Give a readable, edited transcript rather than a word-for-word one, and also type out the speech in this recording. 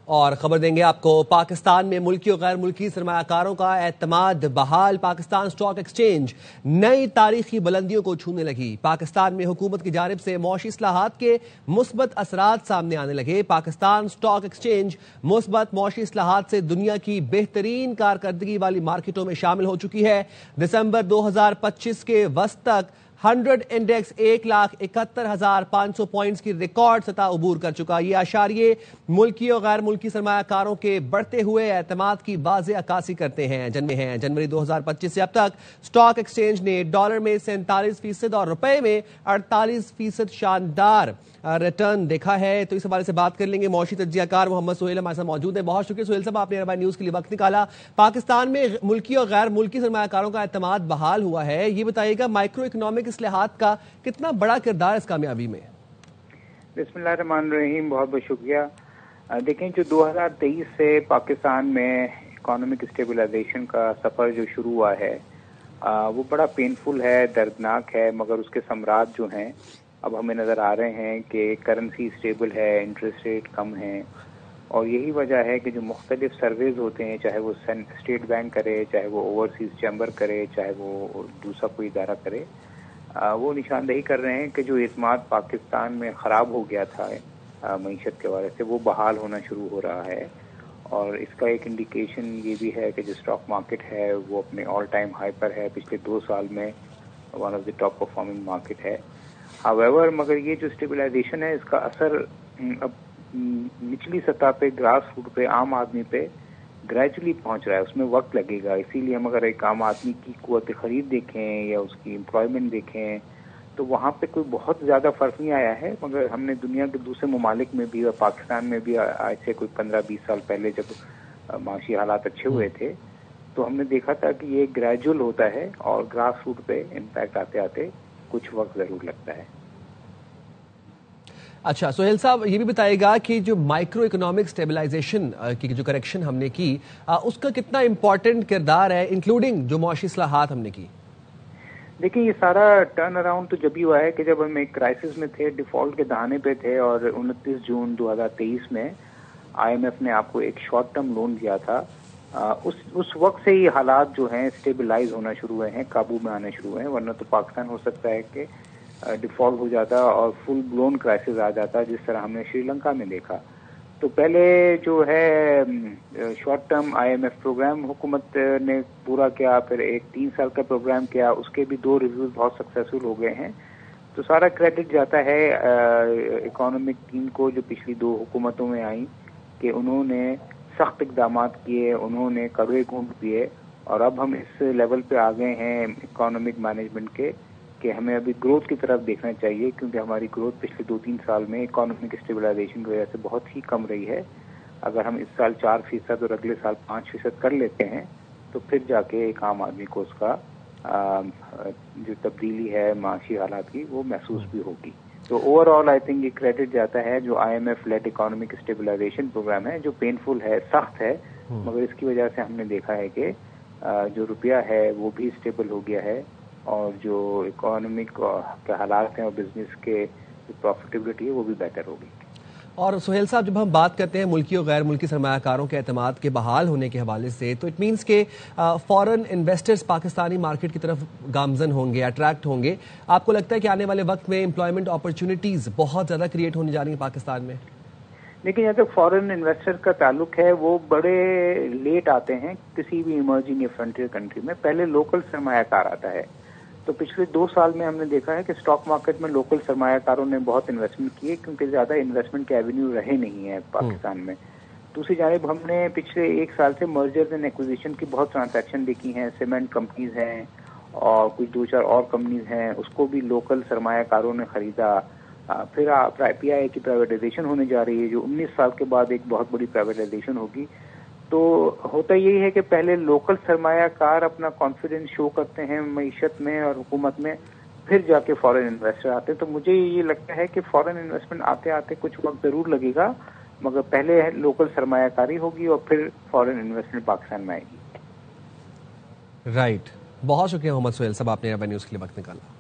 اور خبر دیں گے آپ کو، پاکستان میں ملکی اور غیر ملکی سرمایہ کاروں کا اعتماد بحال، پاکستان اسٹاک ایکسچینج نئی تاریخی بلندیوں کو چھونے لگی۔ پاکستان میں حکومت کی جانب سے معاشی اصلاحات کے مثبت اثرات سامنے آنے لگے۔ پاکستان اسٹاک ایکسچینج مثبت معاشی اصلاحات سے دنیا کی بہترین کارکردگی والی مارکیٹوں میں شامل ہو چکی ہے۔ دسمبر 2025 کے وسط تک 100 انڈیکس 1,71,500 پوائنٹس کی ریکارڈ سطح عبور کر چکا۔ یہ اشاریے ملکی اور غیر ملکی سرمایہ کاروں کے بڑھتے ہوئے اعتماد کی واضح عکاسی کرتے ہیں۔ جنوری 2025 سے اب تک اسٹاک ایکسچینج نے ڈالر میں 47% اور روپے میں 48% شاندار ریٹرن دیکھا ہے۔ تو اس حوالے سے بات کر لیں گے، معاشی تجزیہ کار محمد سہیل ہمارے ساتھ موجود ہیں۔ بہت شکریہ سہیل صاحب، آپ نے عربی نیوز کے لیے وقت نکالا۔ پاکستان میں ملکی اور غیر ملکی سرمایہ کاروں کا اعتماد بحال ہوا ہے، یہ بتائیے گا مائکرو اکنامک اصلاحات کا کتنا بڑا کردار اس کامیابی میں؟ بسم اللہ الرحمن الرحیم، بہت بہت شکریہ۔ دیکھیں، جو 2023 سے پاکستان میں اکنامک اسٹیبلائزیشن کا سفر جو شروع ہوا ہے وہ بڑا پینفل ہے، دردناک ہے، مگر اس کے ثمرات جو ہیں اب ہمیں نظر آ رہے ہیں کہ کرنسی اسٹیبل ہے، انٹرسٹ ریٹ کم ہیں، اور یہی وجہ ہے کہ جو مختلف سرویز ہوتے ہیں، چاہے وہ اسٹیٹ بینک کرے، چاہے وہ اوورسیز چیمبر کرے، چاہے وہ دوسرا کوئی ادارہ کرے، وہ نشاندہی کر رہے ہیں کہ جو اعتماد پاکستان میں خراب ہو گیا تھا معیشت کے حوالے سے، وہ بحال ہونا شروع ہو رہا ہے۔ اور اس کا ایک انڈیکیشن یہ بھی ہے کہ جو اسٹاک مارکیٹ ہے وہ اپنے آل ٹائم ہائی پر ہے، پچھلے 2 سال میں one of the top performing market ہے۔ ہاویور مگر یہ جو اسٹیبلائزیشن ہے، اس کا اثر اب نچلی سطح پہ، گراس روٹ پہ، عام آدمی پہ گریجولی پہنچ رہا ہے، اس میں وقت لگے گا۔ اسی لیے ہم اگر ایک عام آدمی کی قوت خرید دیکھیں یا اس کی امپلائمنٹ دیکھیں تو وہاں پہ کوئی بہت زیادہ فرق نہیں آیا ہے، مگر ہم نے دنیا کے دوسرے ممالک میں بھی اور پاکستان میں بھی آج سے کوئی 15-20 سال پہلے جب معاشی حالات اچھے ہوئے تھے تو ہم نے دیکھا تھا کہ یہ گریجول ہوتا ہے اور گراس روٹ پہ امپیکٹ آتے آتے کچھ وقت ضرور لگتا ہے۔ اچھا سہیل صاحب، یہ بھی بتائے گا کہ جو مائکرو اکنامک سٹیبلائزیشن کی جو کریکشن ہم نے کی، اس کا کتنا امپورٹنٹ کردار ہے، انکلوڈنگ جو معاشی اصلاحات ہم نے کی؟ دیکھیں، یہ سارا ٹرن اراؤنڈ تو جب ہی ہوا ہے کہ جب ہم ایک کرائسس میں تھے، ڈیفالٹ کے دہانے پہ تھے، اور 29 جون 2023 میں IMF نے آپ کو ایک شارٹ ٹرم لون دیا تھا۔ اس وقت سے ہی حالات جو ہیں اسٹیبلائز ہونا شروع ہوئے ہیں، قابو میں آنے شروع ہوئے ہیں، ورنہ تو پاکستان ہو سکتا ہے کہ ڈیفالٹ ہو جاتا اور فل بلون کرائسس آ جاتا، جس طرح ہم نے سری لنکا میں دیکھا۔ تو پہلے جو ہے شارٹ ٹرم IMF پروگرام حکومت نے پورا کیا، پھر ایک 3 سال کا پروگرام کیا، اس کے بھی 2 ریویوز بہت سکسیسفل ہو گئے ہیں۔ تو سارا کریڈٹ جاتا ہے اکانومک ٹیم کو جو پچھلی 2 حکومتوں میں آئیں، کہ انہوں نے سخت اقدامات کیے، انہوں نے کڑوے گھونٹ پیے، اور اب ہم اس لیول پہ آ گئے ہیں اکانومک مینجمنٹ کے کہ ہمیں ابھی گروتھ کی طرف دیکھنا چاہیے، کیونکہ ہماری گروتھ پچھلے 2-3 سال میں اکانومک اسٹیبلائزیشن کی وجہ سے بہت ہی کم رہی ہے۔ اگر ہم اس سال 4% اور اگلے سال 5% کر لیتے ہیں تو پھر جا کے ایک عام آدمی کو اس کا جو تبدیلی ہے معاشی حالات کی وہ محسوس بھی ہوگی۔ تو اوور آل آئی تھنک یہ کریڈٹ جاتا ہے جو IMF led economic stabilization program ہے، جو پینفل ہے، سخت ہے، مگر اس کی وجہ سے ہم نے دیکھا ہے کہ جو روپیہ ہے وہ بھی اسٹیبل ہو گیا ہے، اور جو اکانومک کے حالات ہیں اور بزنس کے پروفیٹیبلٹی ہے وہ بھی بہتر ہوگی۔ اور سہیل صاحب، جب ہم بات کرتے ہیں ملکی اور غیر ملکی سرمایہ کاروں کے اعتماد کے بحال ہونے کے حوالے سے، تو اٹ مینس کہ فورن انویسٹرز پاکستانی مارکیٹ کی طرف گامزن ہوں گے، اٹریکٹ ہوں گے۔ آپ کو لگتا ہے کہ آنے والے وقت میں امپلائمنٹ اپرچونٹیز بہت زیادہ کریٹ ہونے جا رہی ہیں پاکستان میں؟ لیکن جہاں تک فورن انویسٹر کا تعلق ہے، وہ بڑے لیٹ آتے ہیں کسی بھی ایمرجنگ یا فرنٹیئر کنٹری میں، پہلے لوکل سرمایہ کار آتا ہے۔ تو پچھلے 2 سال میں ہم نے دیکھا ہے کہ اسٹاک مارکیٹ میں لوکل سرمایہ کاروں نے بہت انویسٹمنٹ کی ہے، کیونکہ زیادہ انویسٹمنٹ کے ایونیو رہے نہیں ہیں پاکستان میں۔ دوسری جانب ہم نے پچھلے 1 سال سے مرجرز اینڈ ایکوزیشن کی بہت ٹرانزیکشن دیکھی ہیں، سیمنٹ کمپنیز ہیں اور کچھ 2-4 اور کمپنیز ہیں، اس کو بھی لوکل سرمایہ کاروں نے خریدا۔ پھر PIA کی پرائیویٹائزیشن ہونے جا رہی ہے، جو 19 سال کے بعد ایک بہت بڑی پرائیویٹائزیشن ہوگی۔ تو ہوتا یہی ہے کہ پہلے لوکل سرمایہ کار اپنا کانفیڈنس شو کرتے ہیں معیشت میں اور حکومت میں، پھر جا کے فورن انویسٹر آتے ہیں۔ تو مجھے یہ لگتا ہے کہ فورن انویسٹمنٹ آتے آتے کچھ وقت ضرور لگے گا، مگر پہلے لوکل سرمایہ کاری ہوگی اور پھر فورن انویسٹمنٹ پاکستان میں آئے گی۔ رائٹ، بہت شکریہ محمد سہیل صاحب، آپ نے عربی نیوز کے لیے وقت نکالا۔